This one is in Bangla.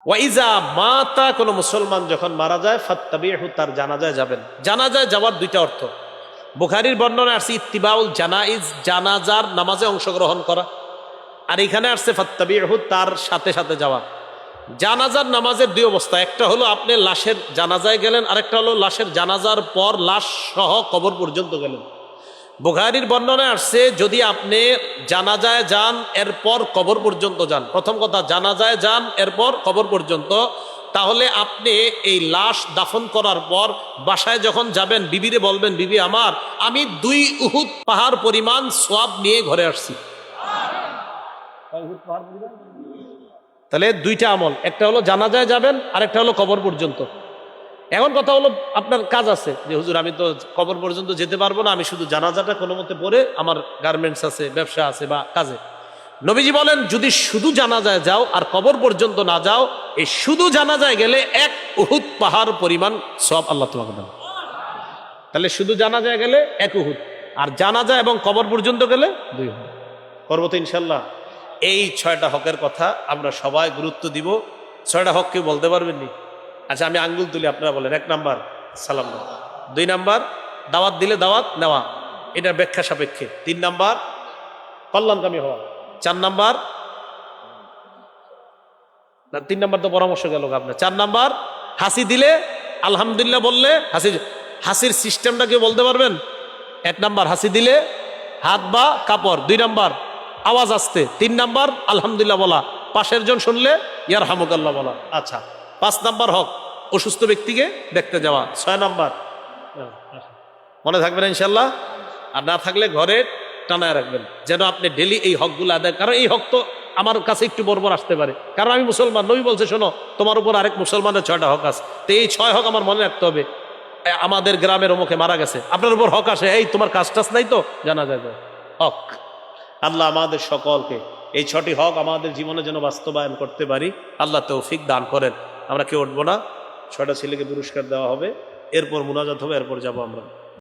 ওয়াইজা মাতা, কোন মুসলমান যখন মারা যায় ফাত্তাবিহু, তার জানাজায় যাবেন। জানাজায় যাওয়ার দুইটা অর্থ। বুখারীর বর্ণনা আসছে ইত্তিবাউল জানাইজ, জানাজার নামাজে অংশগ্রহণ করা, আর এখানে আসছে ফাত্তাবিহু, তার সাথে সাথে যাওয়া। জানাজার নামাজের দুই অবস্থা, একটা হলো আপনি লাশের জানাজায় গেলেন, আরেকটা হলো লাশের জানাজার পর লাশ সহ কবর পর্যন্ত গেলেন। বুখারীর বর্ণনায় আসছে যদি আপনি জানাজায় যান এরপর কবর পর্যন্ত যান, প্রথম কথা জানাজায় যান এরপর কবর পর্যন্ত, তাহলে আপনি এই লাশ দাফন করার পর বাসায় যখন যাবেন বিবিরে বলবেন, বিবি আমার, আমি 2 উহুদ পাহাড় পরিমাণ সওয়াব নিয়ে ঘরে আসছি। তাহলে দুইটা আমল, একটা হলো জানাজায় যাবেন, আরেকটা হলো কবর পর্যন্ত। এখন কথা হলো আপনার কাজ আছে যে হুজুর আমি তো কবর পর্যন্ত যেতে পারবো না, আমি শুধু জানাজাটা কোনো মতে পড়ে, আমার গার্মেন্টস আছে, ব্যবসা আছে বা কাজে। নবীজি বলেন যদি শুধু জানাজায় যাও আর কবর পর্যন্ত না যাও, এই শুধু জানাজায় গেলে 1 উহুদ পাহাড় পরিমাণ সওয়াব আল্লাহ তোমাকে দেন। তাহলে শুধু জানাজায় গেলে 1 উহুদ, আর জানাজা এবং কবর পর্যন্ত গেলে 2 উহুদ। করবো তো ইনশাল্লাহ। এই 6টা হকের কথা আমরা সবাই গুরুত্ব দিব। 6টা হক কেউ বলতে পারবেন নি? আচ্ছা আমি আঙ্গুল তুলি, আপনারা বলেন। 1 নাম্বার সালাম দেওয়া, 2 নাম্বার দাওয়াত দিলে দাওয়াত নেওয়া, এটা ব্যাখ্যা সাপেক্ষে, 3 নাম্বার কল্যাণকামী হওয়া, 4 নাম্বার না 3 নাম্বার তো পরামর্শ গেল আপনার, 4 নাম্বার হাসি দিলে আলহামদুলিল্লাহ বললে, হাসির সিস্টেমটা কেউ বলতে পারবেন? 1 নাম্বার হাসি দিলে হাত বা কাপড়, 2 নাম্বার আওয়াজ আসতে, 3 নাম্বার আলহামদুলিল্লাহ বলা, পাশের জন শুনলে ইয়ারহামুকাল্লাহ বলা। আচ্ছা 5 নাম্বার হক অসুস্থ ব্যক্তিকে দেখতে যাওয়া। 6 নাম্বার মনে থাকবে না ইনশাল্লাহ? আর না থাকলে ঘরে টানায় রাখবেন যেন আপনি ডেলি এই হকগুলো আদায়। কারণ এই হক তো আমার কাছে একটু বর্বর আসতে পারে, কারণ আমি মুসলমান। নবী বলছে শোনো তোমার উপর আরেক মুসলমানের 6টা হক আছে, তো এই 6 হক আমার মনে রাখতে হবে। আমাদের গ্রামের অমুকে মারা গেছে, আপনার উপর হক আসে, এই তোমার কাজ টাজ নাই তো জানা যায় হক। আল্লাহ আমাদের সকলকে এই 6টি হক আমাদের জীবনে যেন বাস্তবায়ন করতে পারি, আল্লাহ তৌফিক দান করেন। আমরা কেউ উঠবো না, 6টা ছেলেকে পুরস্কার দেওয়া হবে, এরপর মুনাজাত হবে, এরপর যাবো আমরা।